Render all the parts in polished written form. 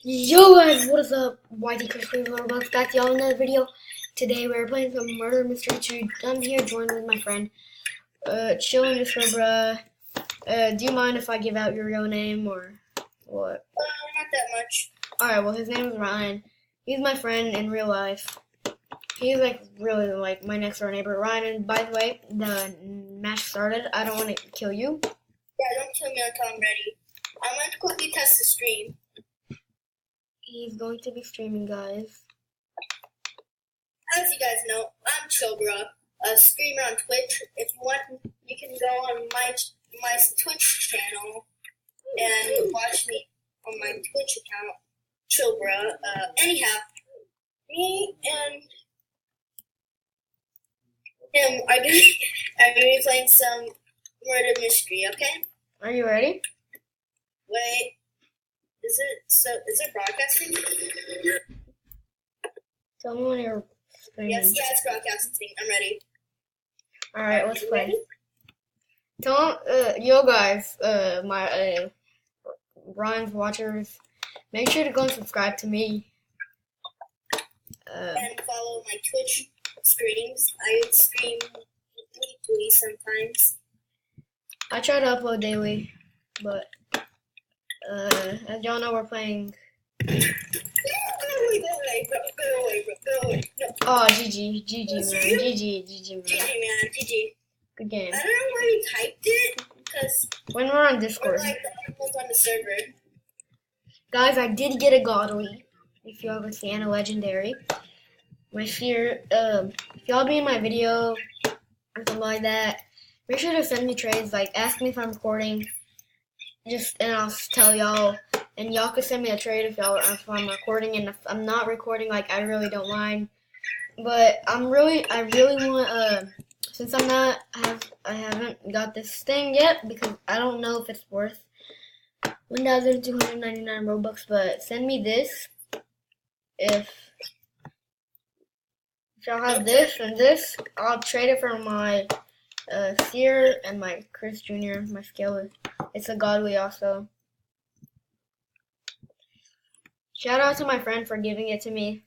Yo guys, what is up? YT Chris Welcome back to y'all in another video. Today we're playing some murder mystery 2. I'm here joined with my friend. Chilling just for bruh. Do you mind if I give out your real name or what? Not that much. Alright, well his name is Ryan. He's my friend in real life. He's really my next door neighbor. Ryan, and by the way, the match started. I don't want to kill you. Yeah, don't kill me until I'm ready. I'm going to quickly test the stream. He's going to be streaming, guys. As you guys know, I'm Chobra, a streamer on Twitch. If you want, you can go on my Twitch channel and watch me on my Twitch account, Chobra. Anyhow, me and him are going to be playing some murder mystery, okay? Are you ready? Wait. Is it broadcasting? Tell me when you're streaming. Yes, it's broadcasting. I'm ready. Alright, let's play. Tell yo guys, my Ryan's watchers, make sure to go and subscribe to me. And follow my Twitch streams. I stream weekly sometimes. I try to upload daily, but as y'all know, we're playing. Go away, bro. No. Oh, GG, man, GG, man. GG, man, GG. Good game. I don't know where you typed it, because When we're on Discord. we're like the only ones on the server. Guys, I did get a godly. If you ever see a legendary. My fear, if y'all be in my video or something like that, make sure to send me trades. Like, ask me if I'm recording. And I'll tell y'all, and y'all can send me a trade if I'm recording, and if I'm not recording, I really don't mind. But I really want, since I haven't got this thing yet, because I don't know if it's worth 1,299 Robux, but send me this, if y'all have this and this, I'll trade it for my, Seer and my Chris Jr., my skill. It's a godly also. Shout out to my friend for giving it to me.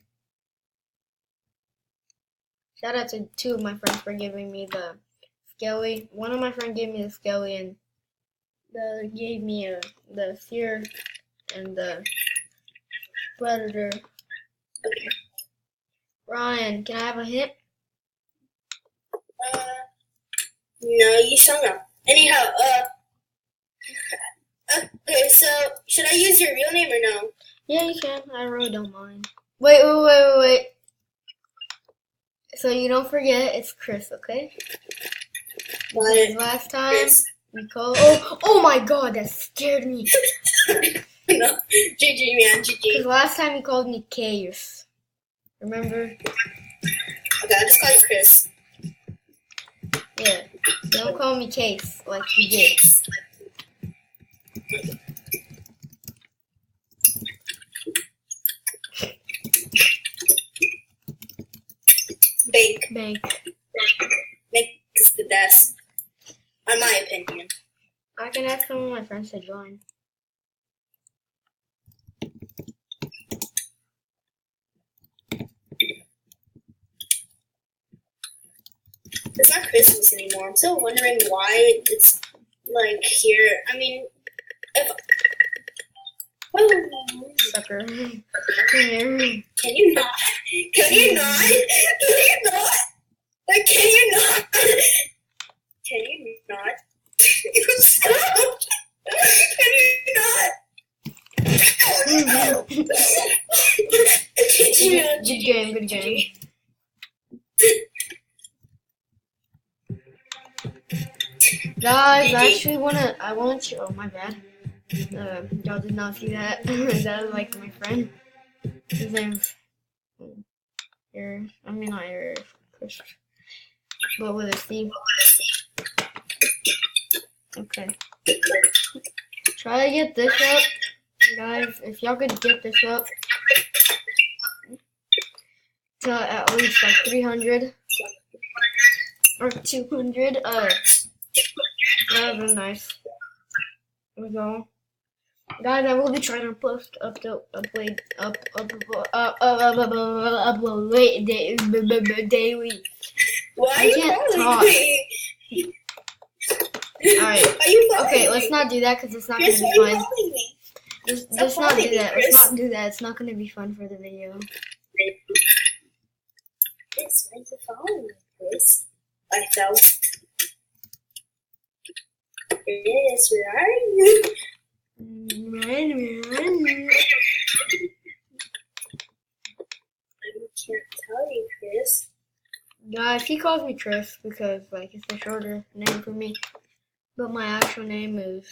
Shout out to two of my friends for giving me the Skelly. One of my friends gave me the Skelly and the other gave me the Seer and the Predator. Okay. Ryan, can I have a hint? No, you shall not. Anyhow, okay, so, should I use your real name or no? Yeah, you can. I really don't mind. Wait. So you don't forget, it's Chris, okay? But Last time Chris. we called. Oh my God, that scared me. No, GG, man, Because GG. last time he called me Case. Remember? Okay, I'll just call you Chris. Yeah. Don't call me Case like you did. Bank Bank. is the best, in my opinion. I can ask some of my friends to join. It's not Christmas anymore. I'm still wondering why it's like here. I mean, if Sucker. Come here. can you not? Can you not? Can you not? Like, can you not? Can you not? You stop. Can you not? Good game. Guys, I want you. Oh my bad. Y'all did not see that. That was like my friend. His name's not Chris, but with a C. Okay. Try to get this up, guys. If y'all could get this up to at least 300 or 200, that would be nice. There we go. Guys, I will be trying to post upload daily. Why are I you can't calling talk. me? Alright. Are you calling Okay, me? let's not do that because it's not Chris, gonna why be are you fun. calling me? Let's not do that. Let's Chris. not do that. It's not gonna be fun for the video. Chris, why are you calling me, Chris? I fell. Chris, where are you? I can't tell you, Chris. Guys, he calls me Tris because like it's a shorter name for me. But my actual name is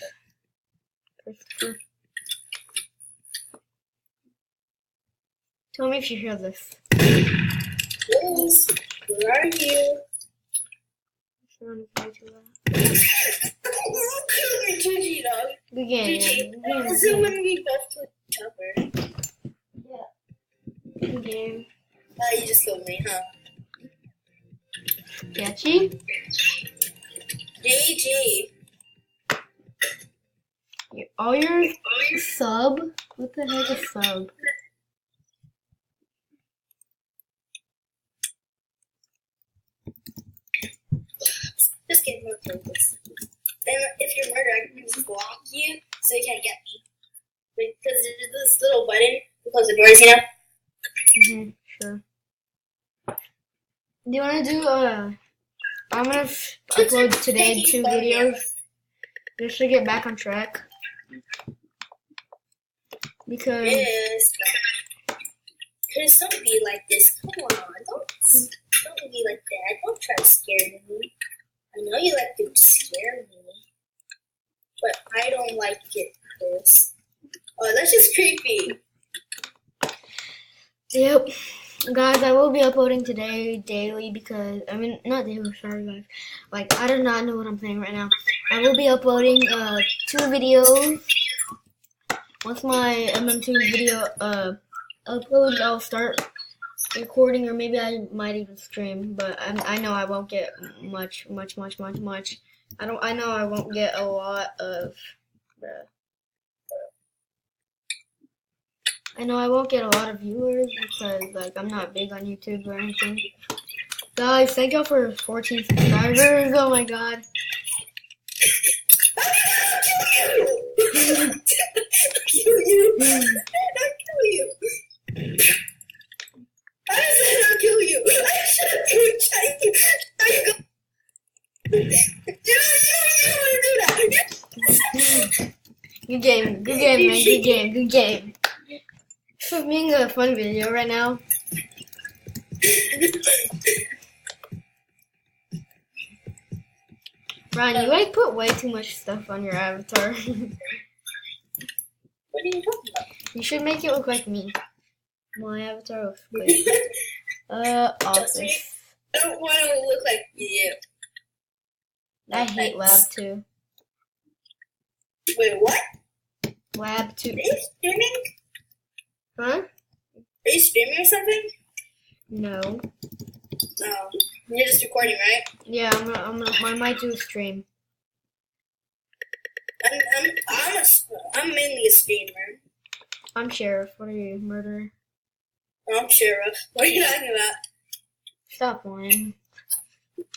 Christopher. Tell me if you hear this. Chris, where are you? Gigi, dog. Good game. Gigi, Good this is game. when we both to each other. Good game. You just killed me, huh? Catchy? GG. All your sub? What the heck is sub? Just kidding, no purpose. Then if you're murdered, I can just block you so you can't get me. Because there's this little button to close the doors, you know? Sure. Do you want to do I'm gonna upload today 2 videos just to get back on track. Because Yes. Chris, don't be like this. Come on, don't be like that. Don't try to scare me. I know you like to scare me, but I don't like it, Chris. Oh, that's just creepy. Yep. Guys, I will be uploading today daily because, not daily, sorry guys. Like, I do not know what I'm saying right now. I will be uploading 2 videos. Once my mm2 video uploads, I'll start recording, or maybe I might even stream, but I know I won't get much. I know I won't get a lot of I know I won't get a lot of viewers because like I'm not big on YouTube or anything. Guys, thank y'all for 14 subscribers. Oh my god. I'll kill you. I'll kill you. I said I'll kill you. I should have tried you. Good game, man. Good game. This is being a fun video right now. Ryan, you like put way too much stuff on your avatar. What are you talking about? You should make it look like me. My avatar looks good. Office. I don't want to look like you. I hate Lab 2. Wait, what? Lab 2. Are you streaming? Huh? Are you streaming or something? No. No. You're just recording, right? Yeah, I might do a stream. I'm mainly a streamer. I'm Sheriff. What are you, murderer? I'm Sheriff. What are you talking about? Stop lying.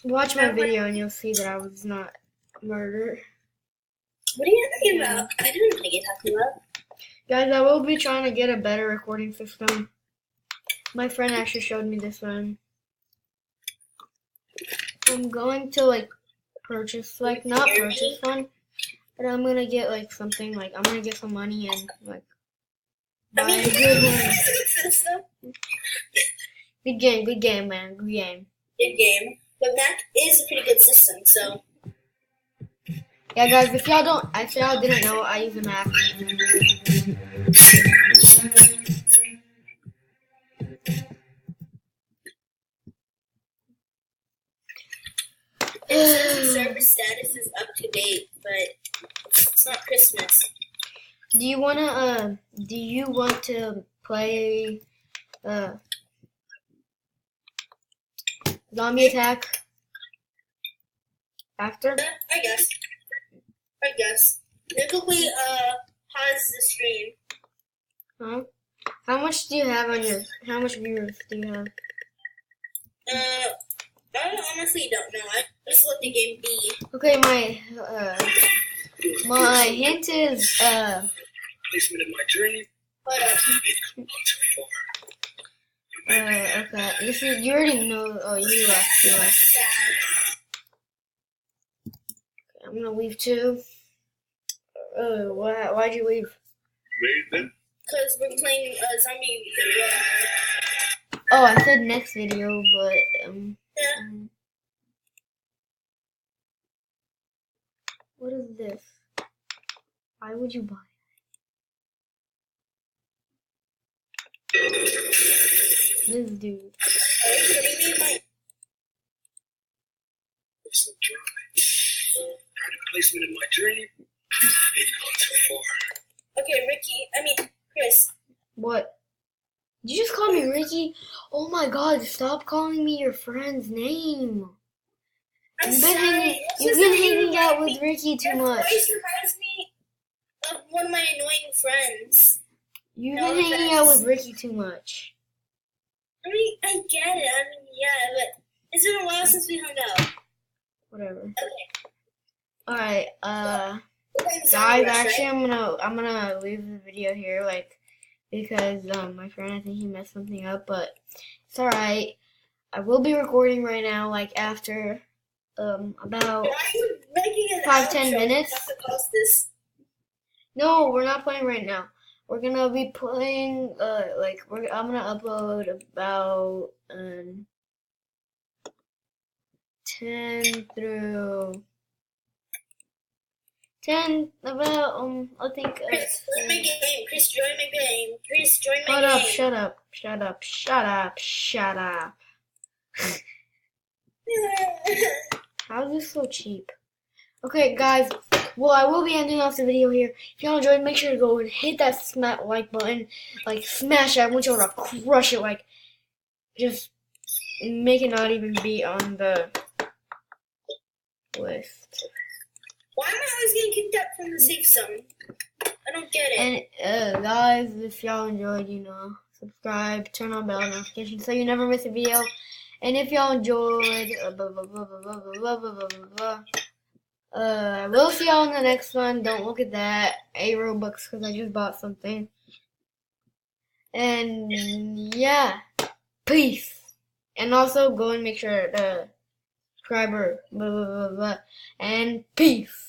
Watch my video and you'll see that I was not murdered. What are you talking about? I don't know what you're talking about. Guys, I will be trying to get a better recording system. My friend actually showed me this one. I'm going to purchase, not purchase one, but I'm gonna get something, I'm gonna get some money and buy a good one. Good game, man, good game. Good game. But Mac is a pretty good system, so. Yeah, guys, if y'all didn't know, I use a Mac. The server status is up to date, but it's not Christmas. Do you want to play Zombie Attack after? I guess. Typically, pause the stream. Huh? How much do you have on your? How much viewers do you have? I honestly don't know. I just let the game be. Okay, my hint is Placement in my journey. Hold up. okay. This is you already know. Oh, you left. You left. Okay, I'm gonna leave too. Oh, why'd you leave? Wait then. Because we're playing zombie. Oh, I said next video, but Yeah. What is this? Why would you buy this dude? Are you kidding me? It's so dry. Product placement in my journey. It's gone too far. Okay, Chris. What? Did you just call me Ricky? Oh my God! Stop calling me your friend's name. You've been hanging out with Ricky too much. Voice reminds me of one of my annoying friends. You've been hanging out with Ricky too much. I mean, I get it. I mean, yeah, but it's been a while since we hung out. Whatever. Okay. Alright, We're playing Zombie guys, Rush, actually right? I'm gonna leave the video here, because my friend, I think he messed something up, but it's alright. I will be recording right now, after about Why are you making an 5-10 outro? minutes. I have to post this. No, we're not playing right now. We're gonna be playing I'm gonna upload about 10 about I think Chris, join my game. Chris, join my game. Chris, join my Shut game. up, shut up. How is this so cheap? Okay, guys. Well, I will be ending off the video here. If y'all enjoyed, make sure to go and hit that like button. Smash it. I want y'all to crush it. Just make it not even be on the list. Why am I always getting kicked out from the safe zone? I don't get it. And, guys, if y'all enjoyed, subscribe, turn on bell notifications so you never miss a video. And if y'all enjoyed, I will see y'all in the next one. Don't look at that. 8 Robux because I just bought something. And yeah, peace. And also go and make sure to subscribe and peace.